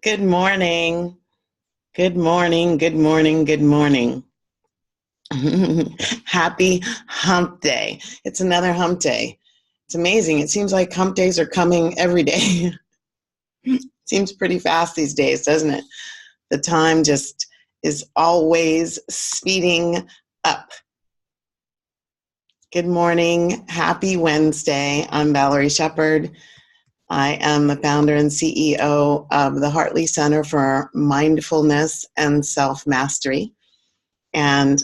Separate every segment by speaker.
Speaker 1: Good morning. Good morning. Good morning. Good morning. Happy Hump Day. It's another Hump Day. It's amazing. It seems like Hump Days are coming every day. Seems pretty fast these days, doesn't it? The time just is always speeding up. Good morning. Happy Wednesday. I'm Valerie Shepard. I am the founder and CEO of the Hartley Center for Mindfulness and Self-Mastery. And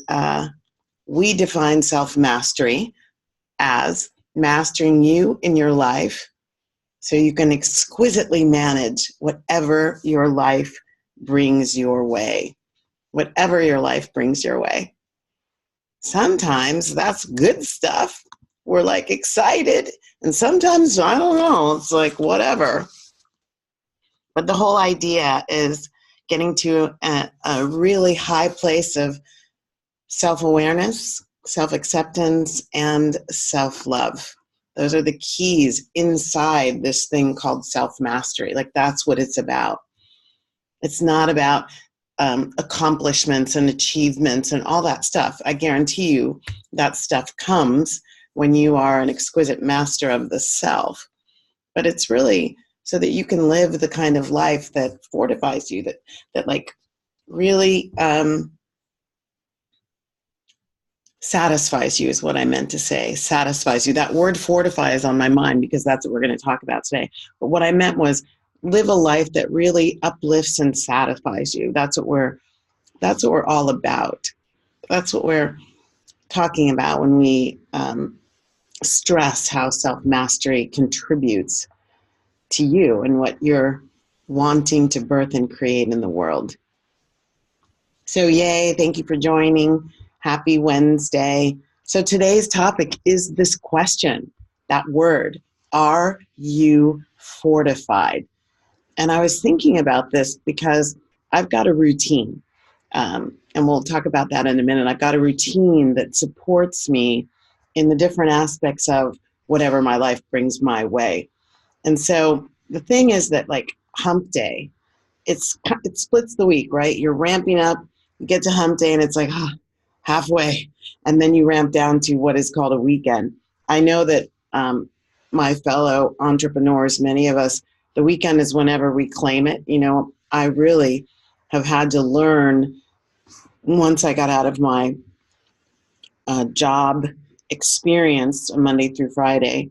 Speaker 1: we define self-mastery as mastering you in your life so you can exquisitely manage whatever your life brings your way. Whatever your life brings your way. Sometimes that's good stuff. We're like excited. And sometimes, I don't know, it's like whatever. But the whole idea is getting to a really high place of self-awareness, self-acceptance, and self-love. Those are the keys inside this thing called self-mastery. Like that's what it's about. It's not about accomplishments and achievements and all that stuff. I guarantee you that stuff comes when you are an exquisite master of the self. But it's really so that you can live the kind of life that fortifies you, that like really satisfies you is what I meant to say. Satisfies you. That word fortify is on my mind because that's what we're going to talk about today. But what I meant was live a life that really uplifts and satisfies you. That's what we're all about. That's what we're talking about when we stress how self-mastery contributes to you and what you're wanting to birth and create in the world. So yay, thank you for joining. Happy Wednesday. So today's topic is this question, that word, are you fortified? And I was thinking about this because I've got a routine, and we'll talk about that in a minute. I've got a routine that supports me in the different aspects of whatever my life brings my way. And so the thing is that like Hump Day, it splits the week, right? You're ramping up, you get to Hump Day and it's like halfway, and then you ramp down to what is called a weekend. I know that my fellow entrepreneurs, many of us, the weekend is whenever we claim it. You know, I really have had to learn once I got out of my job experience Monday through Friday,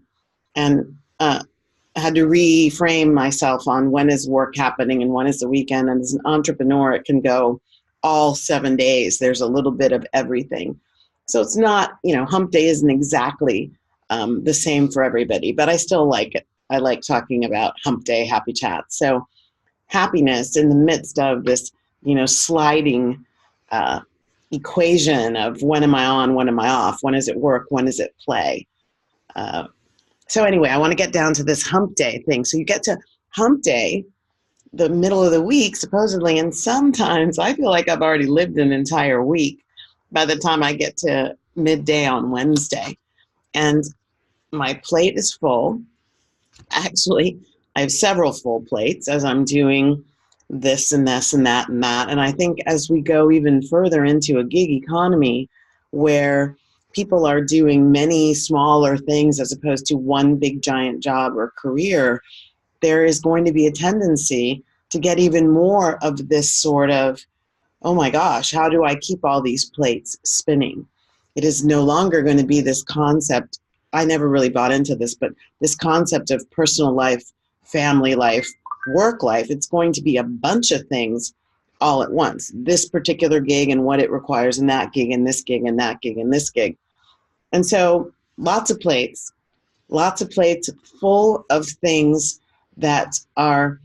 Speaker 1: and I had to reframe myself on when is work happening and when is the weekend. And as an entrepreneur, it can go all 7 days. There's a little bit of everything. So it's not, Hump Day isn't exactly the same for everybody, but I still like it. I like talking about Hump Day Happy Chat. So happiness in the midst of this, sliding equation of when am I on, when am I off, when is it work, when is it play. So anyway, I want to get down to this Hump Day thing. So you get to Hump Day, the middle of the week, supposedly, and sometimes I feel like I've already lived an entire week by the time I get to midday on Wednesday. And my plate is full. Actually, I have several full plates as I'm doing this and this and that and that. And I think as we go even further into a gig economy where people are doing many smaller things as opposed to one big giant job or career, there is going to be a tendency to get even more of this sort of, oh my gosh, how do I keep all these plates spinning? It is no longer going to be this concept. I never really bought into this, but this concept of personal life, family life, work life, it's going to be a bunch of things all at once. This particular gig and what it requires, and that gig and this gig and that gig and this gig. And so lots of plates full of things that are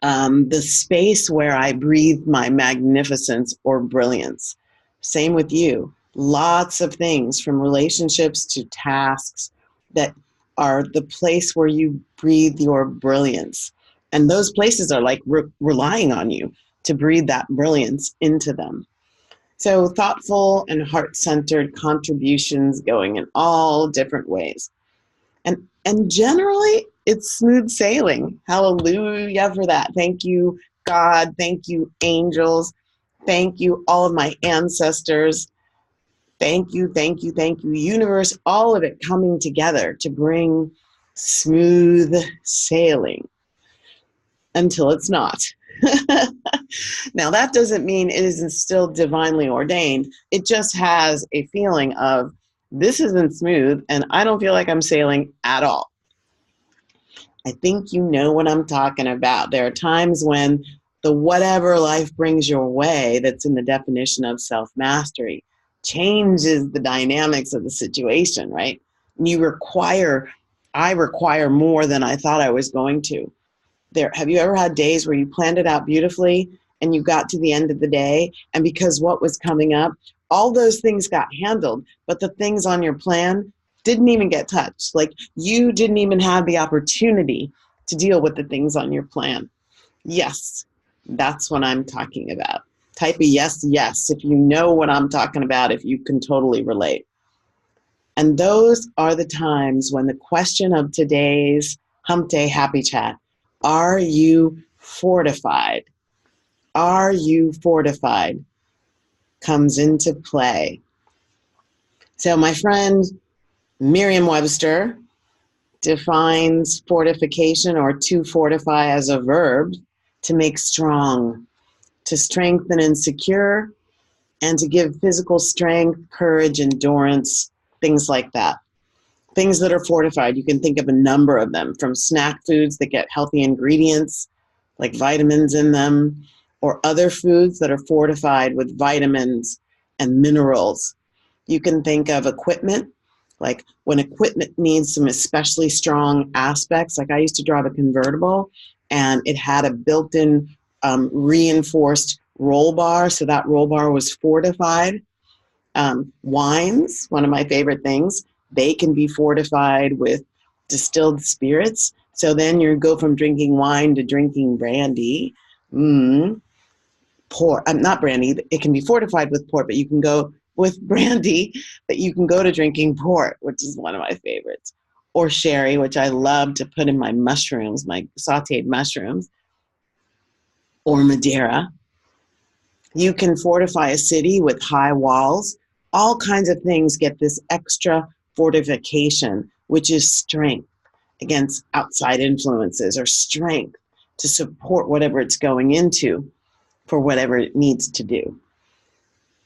Speaker 1: the space where I breathe my magnificence or brilliance. Same with you. Lots of things from relationships to tasks that are the place where you breathe your brilliance. And those places are like relying on you to breathe that brilliance into them. So thoughtful and heart-centered contributions going in all different ways. And generally, it's smooth sailing. Hallelujah for that. Thank you, God. Thank you, angels. Thank you, all of my ancestors. Thank you, thank you, thank you, universe. All of it coming together to bring smooth sailing until it's not. Now, that doesn't mean it isn't still divinely ordained. It just has a feeling of this isn't smooth and I don't feel like I'm sailing at all. I think you know what I'm talking about. There are times when the whatever life brings your way, that's in the definition of self-mastery, changes the dynamics of the situation, right? I require more than I thought I was going to. Have you ever had days where you planned it out beautifully and you got to the end of the day, and because what was coming up, all those things got handled, but the things on your plan didn't even get touched. Like, you didn't even have the opportunity to deal with the things on your plan. Yes, that's what I'm talking about. Type a yes, yes, if you know what I'm talking about, if you can totally relate. And those are the times when the question of today's Hump Day Happy Chat, are you fortified? Are you fortified? Comes into play. So my friend Merriam-Webster defines fortification, or to fortify, as a verb to make strong, to strengthen and secure, and to give physical strength, courage, endurance, things like that. Things that are fortified, you can think of a number of them, from snack foods that get healthy ingredients like vitamins in them, or other foods that are fortified with vitamins and minerals. You can think of equipment, like when equipment needs some especially strong aspects. Like, I used to drive a convertible and it had a built-in reinforced roll bar, so that roll bar was fortified. Wines, one of my favorite things, they can be fortified with distilled spirits. So then you go from drinking wine to drinking brandy. Not brandy, it can be fortified with port, but you can go with brandy, but you can go to drinking port, which is one of my favorites. Or sherry, which I love to put in my mushrooms, my sauteed mushrooms. Or Madeira. You can fortify a city with high walls. All kinds of things get this extra fortification, which is strength against outside influences, or strength to support whatever it's going into for whatever it needs to do.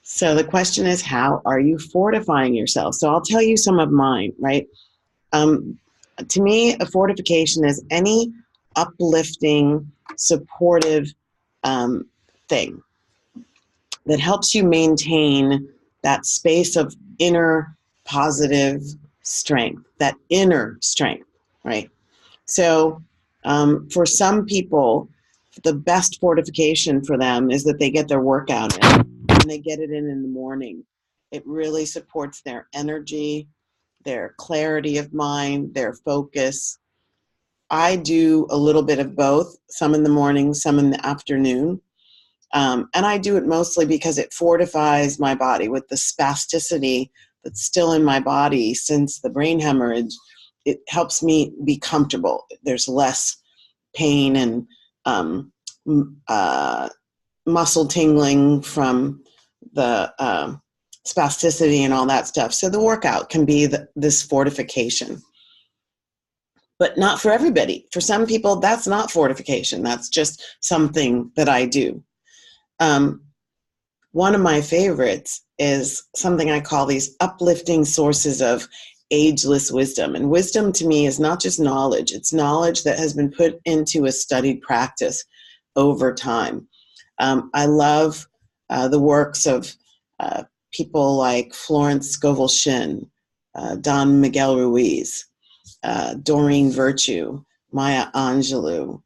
Speaker 1: So the question is, how are you fortifying yourself? So I'll tell you some of mine, right? To me, a fortification is any uplifting, supportive thing that helps you maintain that space of inner positive strength, that inner strength, right? So for some people, the best fortification for them is that they get their workout in, and they get it in the morning. It really supports their energy, their clarity of mind, their focus. I do a little bit of both, some in the morning, some in the afternoon. And I do it mostly because it fortifies my body with the spasticity that's still in my body since the brain hemorrhage. It helps me be comfortable. There's less pain and muscle tingling from the spasticity and all that stuff. So the workout can be this fortification. But not for everybody. For some people, that's not fortification. That's just something that I do. One of my favorites is something I call these uplifting sources of ageless wisdom. And wisdom to me is not just knowledge. It's knowledge that has been put into a studied practice over time. I love the works of people like Florence Scovel Shinn, Don Miguel Ruiz, Doreen Virtue, Maya Angelou,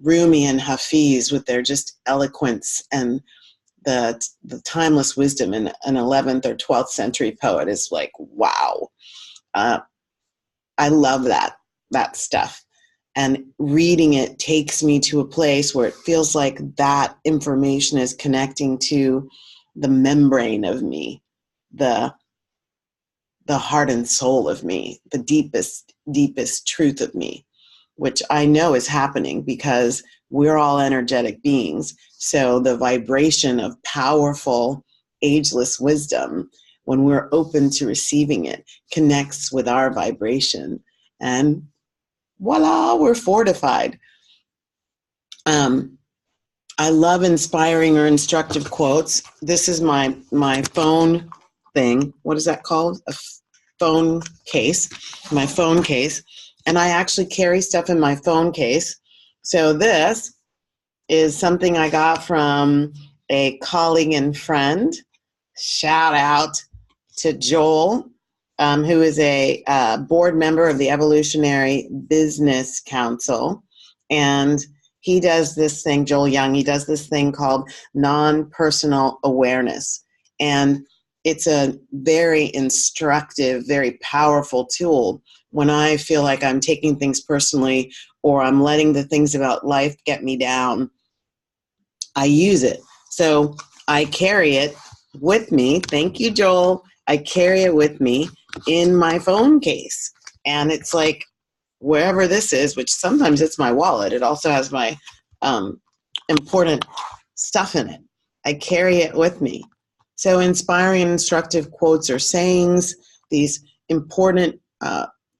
Speaker 1: Rumi and Hafiz, with their just eloquence and the timeless wisdom in an 11th or 12th century poet is like, wow. I love that stuff. And reading it takes me to a place where it feels like that information is connecting to the membrane of me, the the heart and soul of me, the deepest truth of me, which I know is happening because we're all energetic beings. So the vibration of powerful, ageless wisdom, when we're open to receiving it, connects with our vibration. And voila, we're fortified. I love inspiring or instructive quotes. This is my phone thing. What is that called? A phone case. My phone case. And I actually carry stuff in my phone case. So this is something I got from a colleague and friend. Shout out to Joel, who is a board member of the Evolutionary Business Council. And he does this thing, Joel Young, he does this thing called non-personal awareness. And it's a very instructive, very powerful tool when I feel like I'm taking things personally or I'm letting the things about life get me down. I use it. So I carry it with me. Thank you, Joel. I carry it with me in my phone case. And it's like, wherever this is, which sometimes it's my wallet, it also has my important stuff in it. I carry it with me. So inspiring and instructive quotes or sayings, these important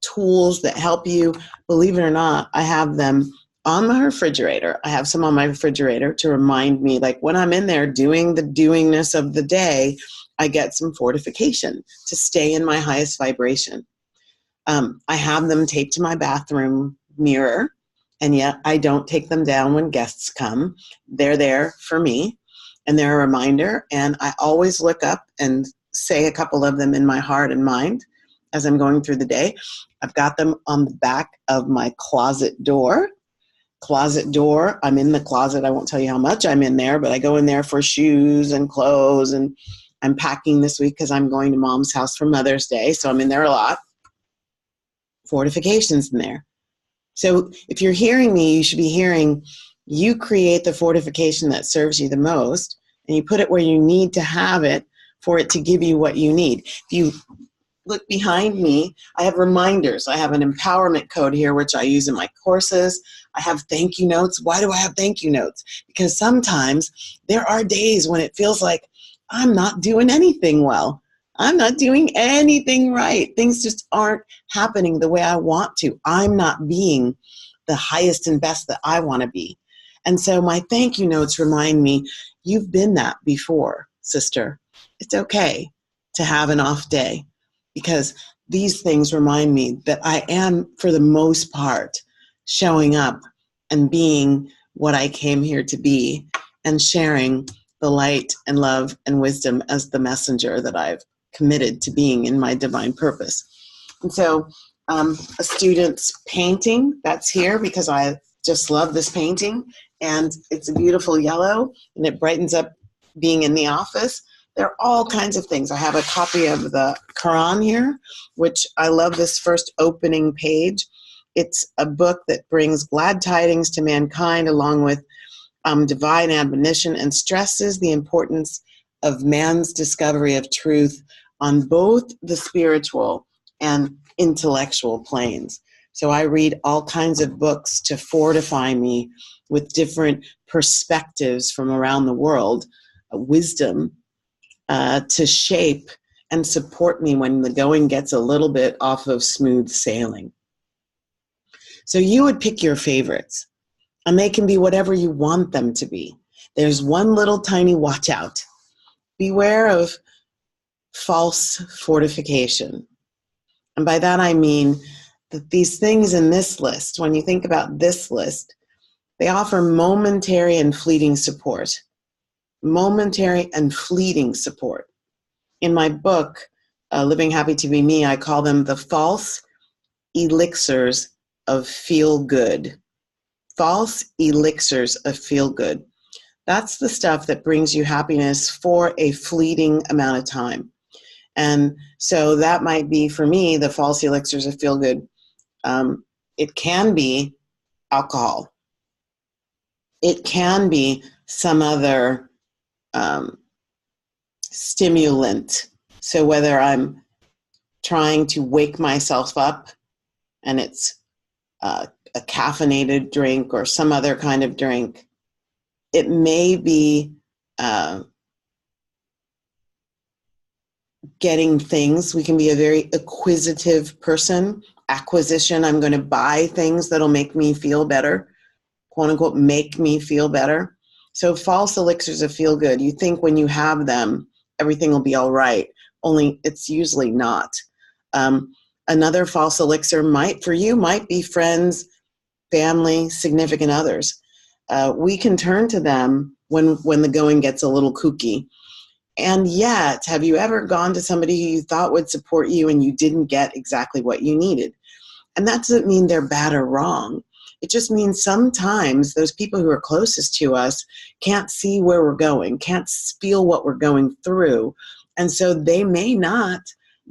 Speaker 1: tools that help you, believe it or not, I have them on my refrigerator. I have some on my refrigerator to remind me, like when I'm in there doing the doingness of the day, I get some fortification to stay in my highest vibration. I have them taped to my bathroom mirror, and yet I don't take them down when guests come. They're there for me, and they're a reminder, and I always look up and say a couple of them in my heart and mind as I'm going through the day. I've got them on the back of my closet door. I'm in the closet. I won't tell you how much I'm in there, but I go in there for shoes and clothes, and I'm packing this week because I'm going to Mom's house for Mother's Day, so I'm in there a lot. Fortifications in there. So if you're hearing me, you should be hearing you create the fortification that serves you the most, and you put it where you need to have it for it to give you what you need. If you look behind me, I have reminders. I have an empowerment code here, which I use in my courses. I have thank you notes. Why do I have thank you notes? Because sometimes there are days when it feels like I'm not doing anything well. I'm not doing anything right. Things just aren't happening the way I want to. I'm not being the highest and best that I want to be. And so my thank you notes remind me, you've been that before, sister. It's okay to have an off day, because these things remind me that I am, for the most part, showing up and being what I came here to be and sharing the light and love and wisdom as the messenger that I've committed to being in my divine purpose. And so a student's painting, that's here because I just love this painting, and it's a beautiful yellow and it brightens up being in the office. There are all kinds of things. I have a copy of the Quran here, which I love this first opening page. It's a book that brings glad tidings to mankind along with divine admonition, and stresses the importance of man's discovery of truth on both the spiritual and intellectual planes. So I read all kinds of books to fortify me with different perspectives from around the world, wisdom to shape and support me when the going gets a little bit off of smooth sailing. So you would pick your favorites, and they can be whatever you want them to be. There's one little tiny watch out. Beware of false fortification. And by that I mean that these things in this list, when you think about this list, they offer momentary and fleeting support. Momentary and fleeting support. In my book, Living Happy to Be Me, I call them the false elixirs of feel good. False elixirs of feel good. That's the stuff that brings you happiness for a fleeting amount of time. And so that might be, for me, the false elixirs of feel good. It can be alcohol. It can be some other stimulant. So whether I'm trying to wake myself up and it's a caffeinated drink or some other kind of drink. It may be getting things. We can be a very acquisitive person. Acquisition, I'm going to buy things that'll make me feel better, quote unquote, make me feel better. So false elixirs of feel good. You think when you have them, everything will be all right, only it's usually not. Another false elixir might be friends, family, significant others. We can turn to them when the going gets a little kooky. And yet, have you ever gone to somebody who you thought would support you and you didn't get exactly what you needed? And that doesn't mean they're bad or wrong. It just means sometimes those people who are closest to us can't see where we're going, can't feel what we're going through. And so they may not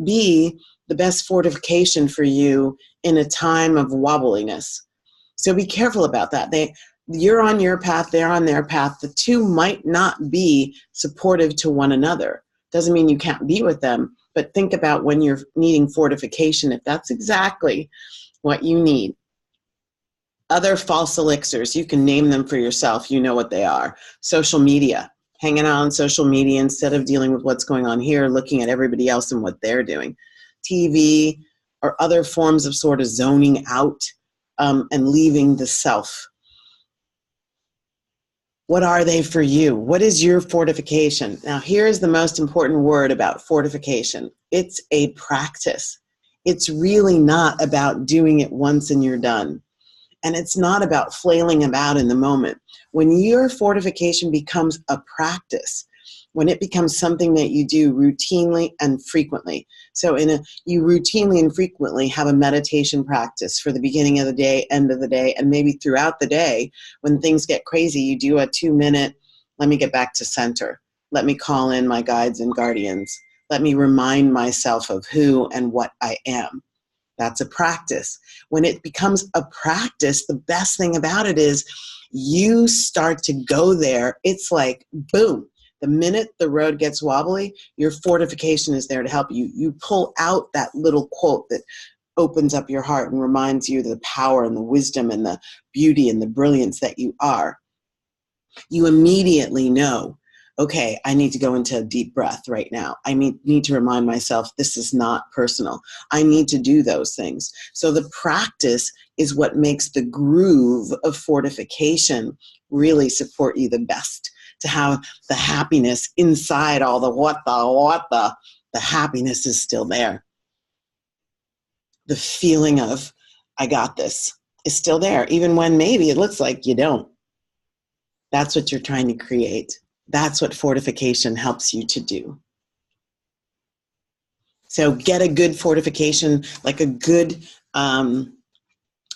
Speaker 1: be the best fortification for you in a time of wobbliness. So be careful about that. You're on your path, they're on their path. The two might not be supportive to one another. Doesn't mean you can't be with them, but think about when you're needing fortification, if that's exactly what you need. Other false elixirs, you can name them for yourself. You know what they are. Social media, hanging out on social media instead of dealing with what's going on here, looking at everybody else and what they're doing. TV or other forms of sort of zoning out and leaving the self. What are they for you? What is your fortification? Now, here's the most important word about fortification. It's a practice. It's really not about doing it once and you're done. And it's not about flailing about in the moment. When your fortification becomes a practice, when it becomes something that you do routinely and frequently. So you routinely and frequently have a meditation practice for the beginning of the day, end of the day, and maybe throughout the day. When things get crazy, you do a 2-minute, let me get back to center. Let me call in my guides and guardians. Let me remind myself of who and what I am. That's a practice. When it becomes a practice, the best thing about it is you start to go there. It's like, boom. The minute the road gets wobbly, your fortification is there to help you. You pull out that little quote that opens up your heart and reminds you of the power and the wisdom and the beauty and the brilliance that you are. You immediately know, okay, I need to go into a deep breath right now. I need to remind myself this is not personal. I need to do those things. So the practice is what makes the groove of fortification really support you the best. To have the happiness inside all the happiness is still there. The feeling of, I got this, is still there, even when maybe it looks like you don't. That's what you're trying to create. That's what fortification helps you to do. So get a good fortification, like a good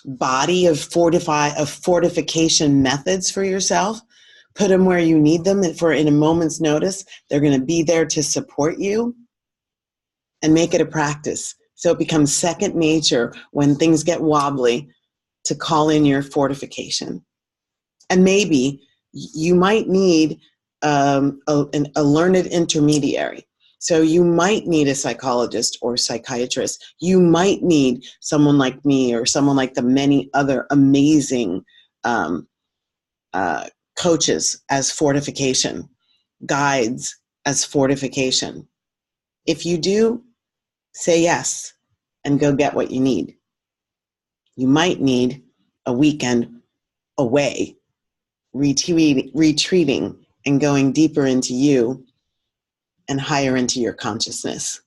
Speaker 1: body of fortification methods for yourself. Put them where you need them in a moment's notice. They're going to be there to support you, and make it a practice. So it becomes second nature when things get wobbly to call in your fortification. And maybe you might need a learned intermediary. So you might need a psychologist or psychiatrist. You might need someone like me or someone like the many other amazing coaches as fortification, guides as fortification. If you do, say yes and go get what you need. You might need a weekend away, retreating and going deeper into you and higher into your consciousness.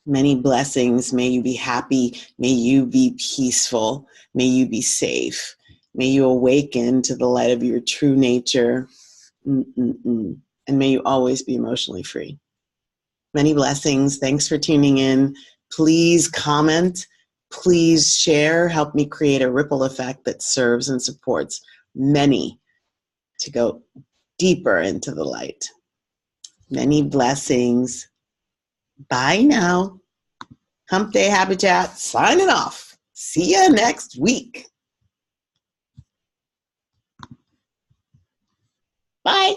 Speaker 1: Many blessings. May you be happy. May you be peaceful. May you be safe. May you awaken to the light of your true nature. And may you always be emotionally free. Many blessings. Thanks for tuning in. Please comment. Please share. Help me create a ripple effect that serves and supports many to go deeper into the light. Many blessings. Bye now. Hump Day Happy Chat signing off. See you next week. Bye.